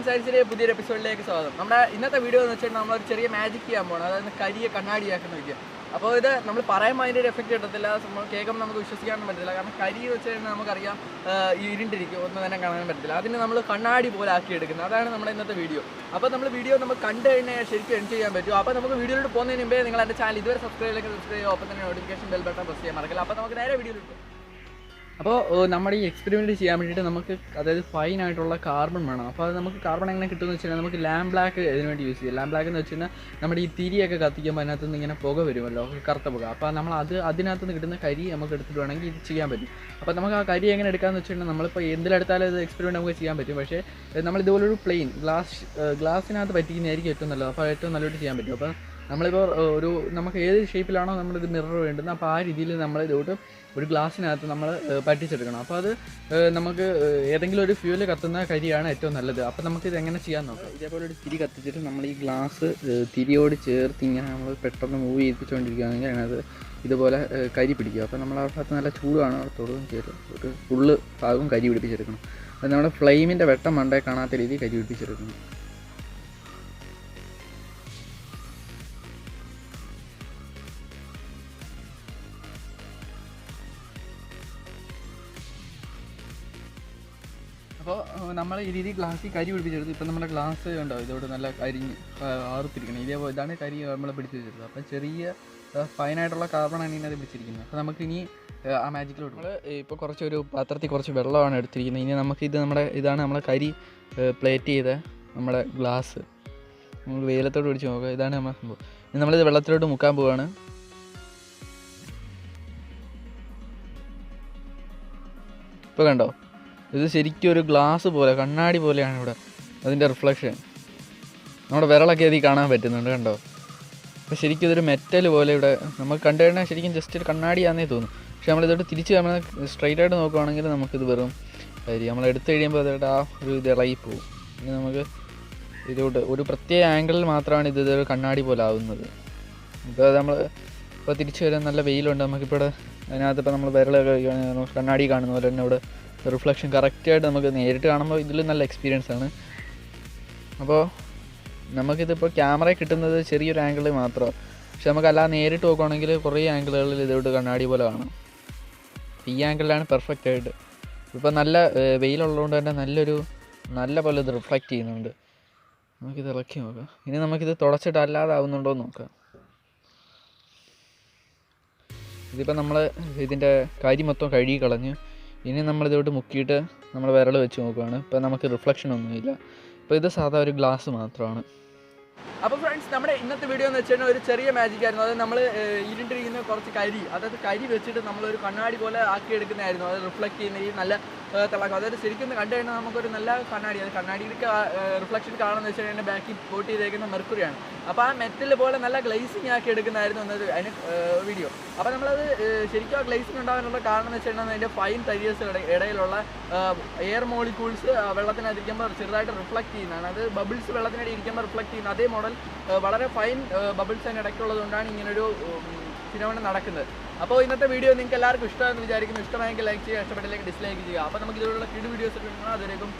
സയൻസിലെ പുതിയൊരു എപ്പിസോഡിലേക്ക് സ്വാഗതം. നമ്മുടെ ഇന്നത്തെ വീഡിയോ എന്ന് വെച്ചാൽ നമ്മളൊരു ചെറിയ മാജിക് ചെയ്യാൻ പോകണം. അതായത് കരിയെ കണ്ണാടിയാക്കുന്ന വയ്ക്കുക. അപ്പോൾ ഇത് നമ്മൾ പറയുമ്പോൾ അതിൻ്റെ ഒരു എഫക്റ്റ് കിട്ടത്തില്ല, കേൾക്കുമ്പോൾ നമുക്ക് വിശ്വസിക്കാനും പറ്റത്തില്ല. കാരണം കരി വെച്ച് കഴിഞ്ഞാൽ നമുക്കറിയാം ഇരുണ്ടിരിക്കും, ഒന്നും തന്നെ കാണാൻ പറ്റത്തില്ല. അതിന് നമ്മൾ കണ്ണാടി പോലെ ആക്കിയെടുക്കുന്നത്, അതാണ് നമ്മുടെ ഇന്നത്തെ വീഡിയോ. അപ്പോൾ നമ്മൾ വീഡിയോ നമുക്ക് കണ്ടു കഴിഞ്ഞാൽ ശരിക്കും എൻജോയ് ചെയ്യാൻ പറ്റും. അപ്പോൾ നമുക്ക് വീഡിയോയിലോട്ട് പോകുന്നതിന് മുമ്പേ നിങ്ങൾ എൻ്റെ ചാനൽ ഇതുവരെ സബ്സ്ക്രൈബ് ചെയ്യുക, ഒപ്പം തന്നെ നോട്ടിഫിക്കേഷൻ ബെൽ ബട്ടൺ പ്രസ് ചെയ്യാൻ മറക്കില്ല. അപ്പോൾ നമുക്ക് നേരെ വീഡിയോയിലോട്ട്. അപ്പോൾ നമ്മുടെ ഈ എക്സ്പെരിമെൻറ്റ് ചെയ്യാൻ വേണ്ടിയിട്ട് നമുക്ക് അതായത് ഫൈൻ ആയിട്ടുള്ള കാർബൺ വേണം. അപ്പോൾ അത് നമുക്ക് കാർബൺ എങ്ങനെ കിട്ടുമെന്ന് വെച്ച് കഴിഞ്ഞാൽ നമുക്ക് ലാംപ് ബ്ലാക്ക് ഇതിന് വേണ്ടി യൂസ് ചെയ്യാം. ലാംപ് ബ്ലാക്ക് എന്ന് വെച്ച് കഴിഞ്ഞാൽ നമ്മുടെ ഈ തിരിയൊക്കെ കത്തിക്കുമ്പോൾ അതിനകത്ത് നിന്ന് ഇങ്ങനെ പുക വരുമല്ലോ, കറുത്ത പുക. അപ്പോൾ നമ്മൾ അതിനകത്ത് നിന്ന് കിട്ടുന്ന കരി നമുക്ക് എടുത്തിട്ട് വേണമെങ്കിൽ ഇത് ചെയ്യാൻ പറ്റും. അപ്പോൾ നമുക്ക് ആ കരി എങ്ങനെ എടുക്കാമെന്ന് വെച്ച് കഴിഞ്ഞാൽ നമ്മളിപ്പോൾ എന്തിലെടുത്താലും ഇത് എക്സ്പെരിമെൻറ്റ് നമുക്ക് ചെയ്യാൻ പറ്റും. പക്ഷേ നമ്മൾ ഇതുപോലൊരു പ്ലെയിൻ ഗ്ലാസ്സിനകത്ത് പറ്റിക്കുന്നതായിരിക്കും ഏറ്റവും നല്ലത്. അപ്പോൾ ഏറ്റവും നല്ലതായിട്ട് ചെയ്യാൻ പറ്റും. അപ്പോൾ നമ്മളിപ്പോൾ നമുക്ക് ഏത് ഷേപ്പിലാണോ നമ്മളിത് മിറർ വേണ്ടുന്നത്, അപ്പോൾ ആ രീതിയിൽ നമ്മൾ ഇതോട്ട് ഒരു ഗ്ലാസ്സിനകത്ത് നമ്മൾ പറ്റിച്ചെടുക്കണം. അപ്പോൾ അത് നമുക്ക് ഏതെങ്കിലും ഒരു ഫ്യൂല് കത്തുന്ന കരിയാണ് ഏറ്റവും നല്ലത്. അപ്പോൾ നമുക്കിത് എങ്ങനെ ചെയ്യാൻ നോക്കാം. ഇതേപോലെ ഒരു തിരി കത്തിച്ചിട്ട് നമ്മൾ ഈ ഗ്ലാസ് തിരിയോട് ചേർത്ത് ഇങ്ങനെ നമ്മൾ പെട്ടെന്ന് മൂവ് ചെയ്യിപ്പിച്ചുകൊണ്ടിരിക്കുകയാണെങ്കിൽ അതിനകത്ത് ഇതുപോലെ കരി പിടിക്കുക. അപ്പോൾ നമ്മൾ ആ ഭാഗത്ത് നല്ല ചൂടാണ്, തൊടുകയും ചെയ്ത് ഒരു ഫുള്ള് ഭാഗവും കരി പിടിപ്പിച്ചെടുക്കണം. അത് നമ്മുടെ ഫ്ലെയിമിൻ്റെ വെട്ടം മണ്ടേ കാണാത്ത രീതിയിൽ കരി പിടിപ്പിച്ചെടുക്കണം. അപ്പോൾ നമ്മൾ ഈ രീതി ഗ്ലാസ്സിൽ കരി പിടിപ്പിച്ചെടുത്ത് ഇപ്പോൾ നമ്മുടെ ഗ്ലാസ് ഉണ്ടാവും ഇതോട് നല്ല കരിഞ്ഞ് ആർത്തിരിക്കണം. ഇതേപോലെ ഇതാണ് കരി നമ്മൾ പിടിച്ച് വെച്ചെടുത്തത്. അപ്പം ചെറിയ ഫൈനായിട്ടുള്ള കാർബണാണ് ഇതിനകത്ത് പിടിച്ചിരിക്കുന്നത്. അപ്പോൾ നമുക്കിനി ആ മാജിക്കിലോട്ട് നമ്മൾ ഇപ്പോൾ കുറച്ചൊരു പാത്രത്തിൽ കുറച്ച് വെള്ളമാണ് എടുത്തിരിക്കുന്നത്. ഇനി നമുക്കിത് ഇതാണ് നമ്മളെ കരി പ്ലേറ്റ് ചെയ്ത നമ്മുടെ ഗ്ലാസ്. നമ്മൾ വെയിലത്തോട് പിടിച്ച് നോക്കുക. ഇതാണ് നമ്മുടെ സംഭവം. ഇനി നമ്മളിത് വെള്ളത്തിലോട്ട് മുക്കാൻ പോവുകയാണ്. ഇപ്പോൾ കണ്ടോ, ഇത് ശരിക്കും ഒരു ഗ്ലാസ് പോലെ കണ്ണാടി പോലെയാണ് ഇവിടെ അതിൻ്റെ റിഫ്ലക്ഷൻ. നമ്മുടെ വിരളൊക്കെ അതിൽ കാണാൻ പറ്റുന്നുണ്ട്, കണ്ടോ. അപ്പോൾ ശരിക്കും ഇതൊരു മെറ്റൽ പോലെ ഇവിടെ നമുക്ക് കണ്ടു കഴിഞ്ഞാൽ ശരിക്കും ജസ്റ്റ് ഒരു കണ്ണാടിയാണെന്നേ തോന്നും. പക്ഷേ നമ്മളിതോട്ട് തിരിച്ച് നമ്മൾ സ്ട്രൈറ്റ് ആയിട്ട് നോക്കുകയാണെങ്കിൽ നമുക്കിത് വെറും കാര്യം നമ്മൾ എടുത്തു കഴിയുമ്പോൾ അതോട്ട് ആ ഒരു ഇത് ഇളകിപ്പോവും. ഇനി നമുക്ക് ഇതോട്ട് ഒരു പ്രത്യേക ആംഗിളിൽ മാത്രമാണ് ഇതൊരു കണ്ണാടി പോലെ ആവുന്നത്. ഇപ്പോൾ നമ്മൾ ഇപ്പോൾ തിരിച്ച് വരാൻ നല്ല വെയിലുണ്ട്. നമുക്കിപ്പോൾ അതിനകത്ത് ഇപ്പോൾ നമ്മൾ വിരളൊക്കെ കണ്ണാടി കാണുന്ന പോലെ തന്നെ ഇവിടെ റിഫ്ലക്ഷൻ കറക്റ്റായിട്ട് നമുക്ക് നേരിട്ട് കാണുമ്പോൾ ഇതിൽ നല്ല എക്സ്പീരിയൻസ് ആണ്. അപ്പോൾ നമുക്കിതിപ്പോൾ ക്യാമറ കിട്ടുന്നത് ചെറിയൊരു ആംഗിളിൽ മാത്രമാണ്. പക്ഷെ നമുക്കല്ലാതെ നേരിട്ട് നോക്കുകയാണെങ്കിൽ കുറേ ആംഗിളുകളിൽ ഇതോട്ട് കണ്ണാടി പോലെ കാണാം. ഈ ആംഗിളിലാണ് പെർഫെക്റ്റ് ആയിട്ട്. ഇപ്പോൾ നല്ല വെയിലുള്ളതുകൊണ്ട് തന്നെ നല്ല പോലെ ഇത് റിഫ്ലക്റ്റ് ചെയ്യുന്നുണ്ട്. നമുക്കിത് ഇറക്കി നോക്കാം. ഇനി നമുക്കിത് തുടച്ചിട്ട് അല്ലാതെ ആവുന്നുണ്ടോ എന്ന് നോക്കാം. ഇതിപ്പോൾ നമ്മൾ ഇതിൻ്റെ കരി മൊത്തം കഴുകി കളഞ്ഞ് ഇനി നമ്മളിതോട്ട് മുക്കിയിട്ട് നമ്മൾ വിരൽ വെച്ച് നോക്കുകയാണ്. ഇപ്പോൾ നമുക്ക് റിഫ്ലക്ഷൻ ഒന്നുമില്ല. ഇപ്പോൾ ഇത് സാധാ ഒരു ഗ്ലാസ് മാത്രമാണ്. അപ്പോൾ ഫ്രണ്ട്സ്, നമ്മുടെ ഇന്നത്തെ വീഡിയോ എന്ന് വെച്ച് കഴിഞ്ഞാൽ ഒരു ചെറിയ മാജിക് ആയിരുന്നു. അത് നമ്മൾ ഇരുണ്ടിരിക്കുന്ന കുറച്ച് കരി, അതായത് കരി വെച്ചിട്ട് നമ്മളൊരു കണ്ണാടി പോലെ ആക്കിയെടുക്കുന്നതായിരുന്നു. അത് റിഫ്ലക്റ്റ് ചെയ്യുന്ന ഈ നല്ല തിളക്കം, അതായത് ശരിക്കും കണ്ടു കഴിഞ്ഞാൽ നമുക്കൊരു നല്ല കണ്ണാടി, അത് കണ്ണാടിക്ക് റിഫ്ലക്ഷൻ കാണുമെന്ന് വെച്ച് കഴിഞ്ഞാൽ ബാക്കിൽ കോട്ട് ചെയ്തേക്കുന്ന മെർക്കുറിയാണ്. അപ്പോൾ ആ മെറ്റൽ പോലെ നല്ല ഗ്ലേസിങ് ആക്കി എടുക്കുന്നതായിരുന്നു എന്നൊരു അതിന് വീഡിയോ. അപ്പോൾ നമ്മളത് ശരിക്കും ആ ഗ്ലേസിങ് ഉണ്ടാകാനുള്ള കാരണം എന്ന് വെച്ച് കഴിഞ്ഞാൽ അതിൻ്റെ ഫൈൻ തരിയേഴ്സ് ഇടയിലുള്ള എയർ മോളിക്യൂൾസ് വെള്ളത്തിനകത്തിരിക്കുമ്പോൾ ചെറുതായിട്ട് റിഫ്ലക്റ്റ് ചെയ്യുന്നതാണ്. അത് ബബിൾസ് വെള്ളത്തിനടി ഇരിക്കുമ്പോൾ റിഫ്ലക്റ്റ് ചെയ്യുന്ന അതേ മോഡൽ വളരെ ഫൈൻ ബബിൾസ് അതിന് ഇടയ്ക്കുള്ളത് കൊണ്ടാണ് ഇങ്ങനൊരു ഫിനോമിനൻ നടക്കുന്നത്. അപ്പോൾ ഇന്നത്തെ വീഡിയോ നിങ്ങൾക്ക് എല്ലാവർക്കും ഇഷ്ടമാണെന്ന് വിചാരിക്കുന്നു. ഇഷ്ടമായെങ്കിൽ ലൈക്ക് ചെയ്യുക, ഇഷ്ടപ്പെട്ടില്ലെങ്കിൽ ഡിസ്ലൈക്ക് ചെയ്യുക. അപ്പോൾ നമുക്ക് ഇതിലുള്ള വീഡിയോസ് ഒക്കെ കാണാം. അതുവരേക്കും